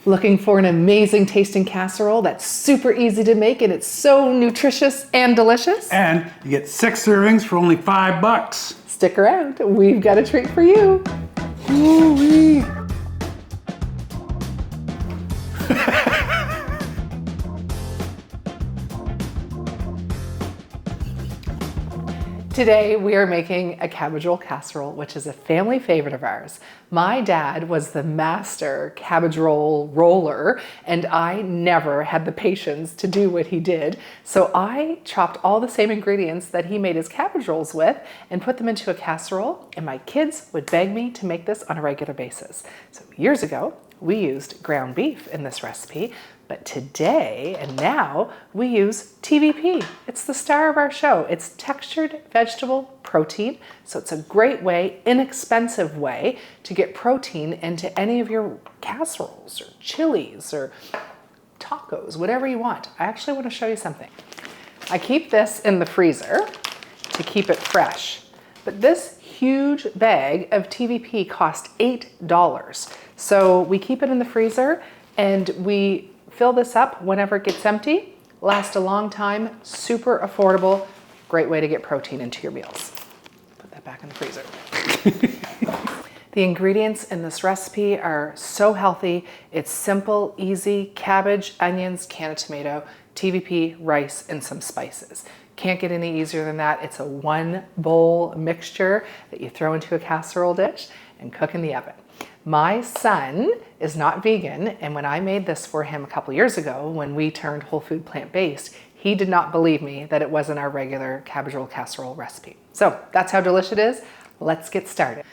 Looking for an amazing tasting casserole that's super easy to make and it's so nutritious and delicious? And you get 6 servings for only $5. Stick around, we've got a treat for you. Ooh-wee. Today we are making a cabbage roll casserole, which is a family favorite of ours. My dad was the master cabbage roll roller, and I never had the patience to do what he did. So I chopped all the same ingredients that he made his cabbage rolls with and put them into a casserole, and my kids would beg me to make this on a regular basis. So years ago, we used ground beef in this recipe, but today and now we use TVP. It's the star of our show. It's textured vegetable protein, so it's a great way, inexpensive way to get protein into any of your casseroles or chilies or tacos, whatever you want. I actually want to show you something. I keep this in the freezer to keep it fresh, but this huge bag of TVP cost $8. So we keep it in the freezer and we fill this up whenever it gets empty. Lasts a long time, super affordable, great way to get protein into your meals. Put that back in the freezer. The ingredients in this recipe are so healthy. It's simple, easy: cabbage, onions, can of tomato, TVP, rice, and some spices. Can't get any easier than that. It's a 1-bowl mixture that you throw into a casserole dish and cook in the oven. My son is not vegan, and when I made this for him a couple years ago, when we turned whole food plant-based, he did not believe me that it wasn't our regular cabbage roll casserole recipe. So that's how delicious it is. Let's get started.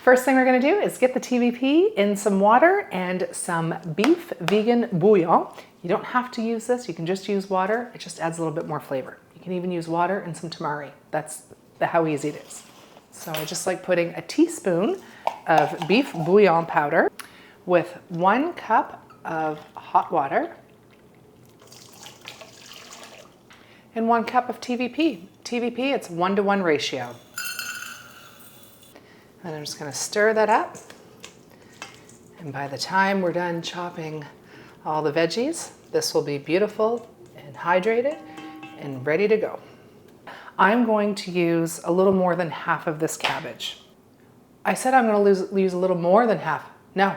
First thing we're gonna do is get the TVP in some water and some beef vegan bouillon. You don't have to use this, you can just use water. It just adds a little bit more flavor. You can even use water and some tamari. That's how easy it is. So I just like putting a teaspoon of beef bouillon powder with 1 cup of hot water and 1 cup of TVP. TVP, it's 1-to-1 ratio. And I'm just gonna stir that up. And by the time we're done chopping all the veggies, this will be beautiful and hydrated and ready to go. I'm going to use a little more than half of this cabbage. I said I'm going to use a little more than half. No.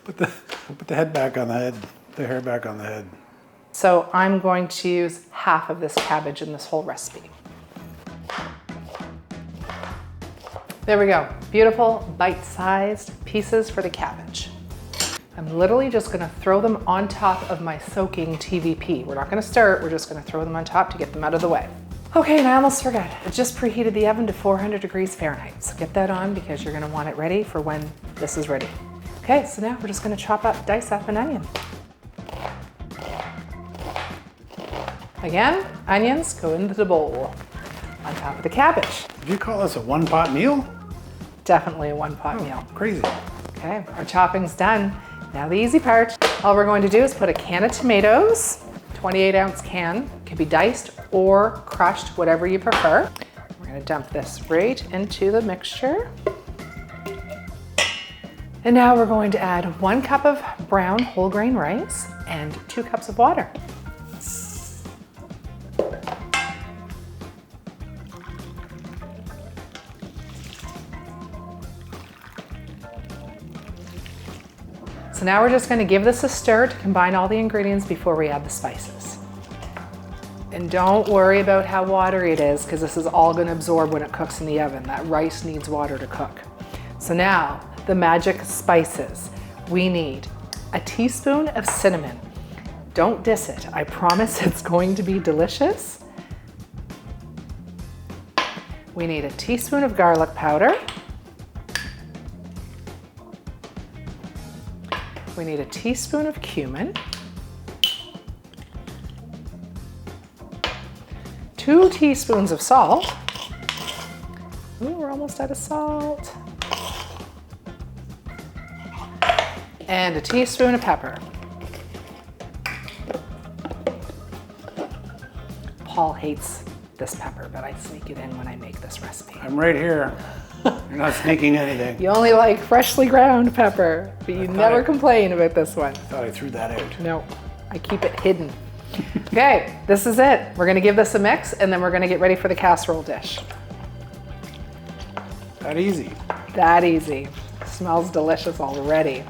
Put the head back on the head, the hair back on the head. So I'm going to use half of this cabbage in this whole recipe. There we go. Beautiful bite-sized pieces for the cabbage. I'm literally just gonna throw them on top of my soaking TVP. We're not gonna stir it, we're just gonna throw them on top to get them out of the way. Okay, and I almost forgot. I just preheated the oven to 400 degrees Fahrenheit. So get that on because you're gonna want it ready for when this is ready. Okay, so now we're just gonna dice up an onion. Again, onions go into the bowl on top of the cabbage. Did you call this a one-pot meal? Definitely a one-pot meal. Crazy. Okay, our chopping's done. Now the easy part. All we're going to do is put a can of tomatoes, 28-ounce can, can be diced or crushed, whatever you prefer. We're gonna dump this right into the mixture. And now we're going to add 1 cup of brown whole grain rice and 2 cups of water. So now we're just going to give this a stir to combine all the ingredients before we add the spices. And don't worry about how watery it is because this is all going to absorb when it cooks in the oven. That rice needs water to cook. So now the magic spices. We need a teaspoon of cinnamon. Don't diss it. I promise it's going to be delicious. We need a teaspoon of garlic powder. We need a teaspoon of cumin, 2 teaspoons of salt. Ooh, we're almost out of salt. And a teaspoon of pepper. Paul hates this pepper, but I sneak it in when I make this recipe. I'm right here. You're not sneaking anything. You only like freshly ground pepper, but you never complain about this one. Thought I threw that out. No, I keep it hidden. Okay, this is it. We're gonna give this a mix and then we're gonna get ready for the casserole dish. That easy. That easy. Smells delicious already.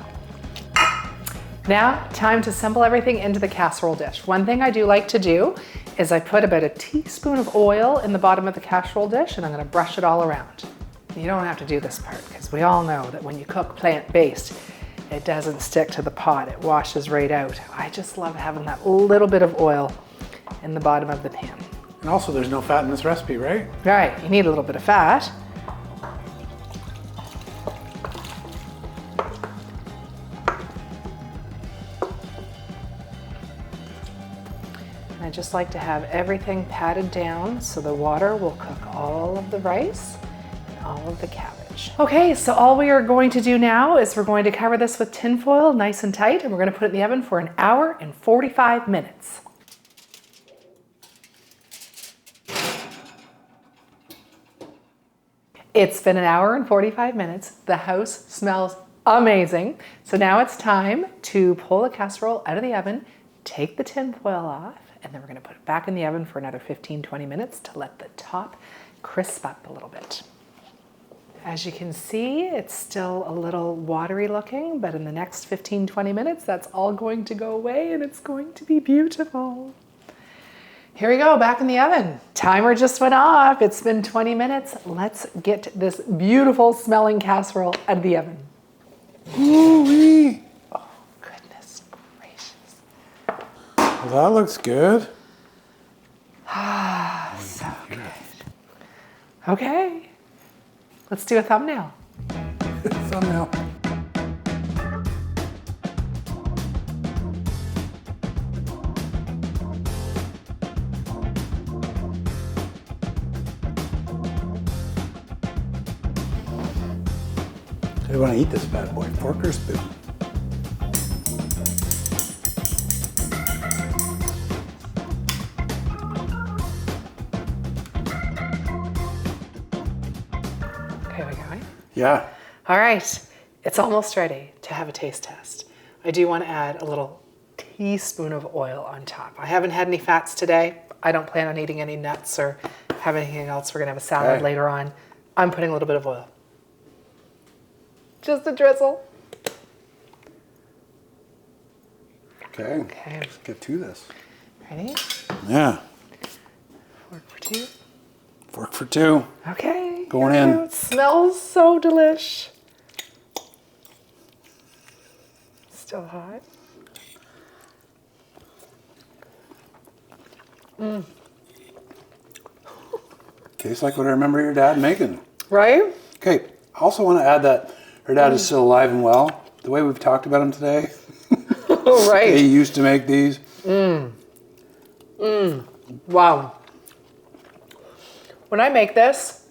Now, time to assemble everything into the casserole dish. One thing I do like to do is I put about a teaspoon of oil in the bottom of the casserole dish and I'm gonna brush it all around. You don't have to do this part because we all know that when you cook plant-based, it doesn't stick to the pot, it washes right out. I just love having that little bit of oil in the bottom of the pan. And also there's no fat in this recipe, right? Right, you need a little bit of fat. I just like to have everything patted down so the water will cook all of the rice and all of the cabbage. Okay, so all we are going to do now is we're going to cover this with tin foil nice and tight, and we're going to put it in the oven for 1 hour and 45 minutes. It's been 1 hour and 45 minutes. The house smells amazing. So now it's time to pull the casserole out of the oven, take the tin foil off, and then we're gonna put it back in the oven for another 15-20 minutes to let the top crisp up a little bit. As you can see, it's still a little watery looking, but in the next 15-20 minutes, that's all going to go away and it's going to be beautiful. Here we go, back in the oven. Timer just went off. It's been 20 minutes. Let's get this beautiful smelling casserole out of the oven. Ooh-wee. Goodness gracious. Well, that looks good. Ah, so good. Okay, let's do a thumbnail. Thumbnail. So you want to eat this bad boy, fork or spoon? Okay, we going? Yeah. All right, it's almost ready to have a taste test. I do want to add a little teaspoon of oil on top. I haven't had any fats today. I don't plan on eating any nuts or have anything else. We're gonna have a salad Okay. later on. I'm putting a little bit of oil. Just a drizzle. Okay. Okay. Let's get to this. Ready? Yeah. Fork for two. Fork for two. Okay. Going here we in. go. It smells so delish. Still hot. Tastes like what I remember your dad making. Right? Okay. I also want to add that her dad is still alive and well. The way we've talked about him today. Oh, right. He used to make these. Wow. When I make this,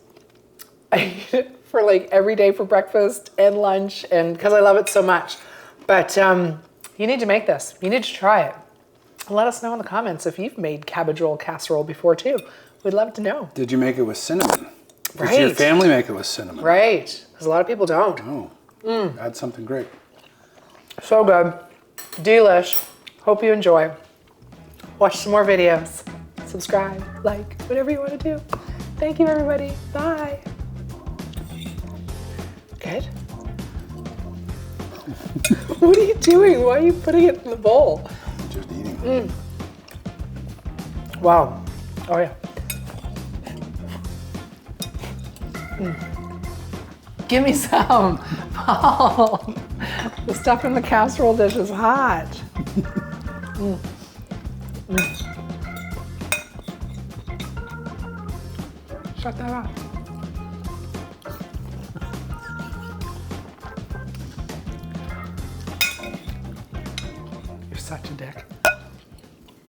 I eat it for like every day for breakfast and lunch, and because I love it so much. But you need to make this. You need to try it. Let us know in the comments if you've made cabbage roll casserole before too. We'd love to know. Did you make it with cinnamon? Does Right. your family make it with cinnamon? Right, because a lot of people don't. Oh, add something great. So good. Delish. Hope you enjoy. Watch some more videos. Subscribe, like, whatever you want to do. Thank you, everybody. Bye. Good. What are you doing? Why are you putting it in the bowl? Just eating. Wow. Oh, yeah. Give me some. Paul. The stuff in the casserole dish is hot. Shut that off. You're such a dick.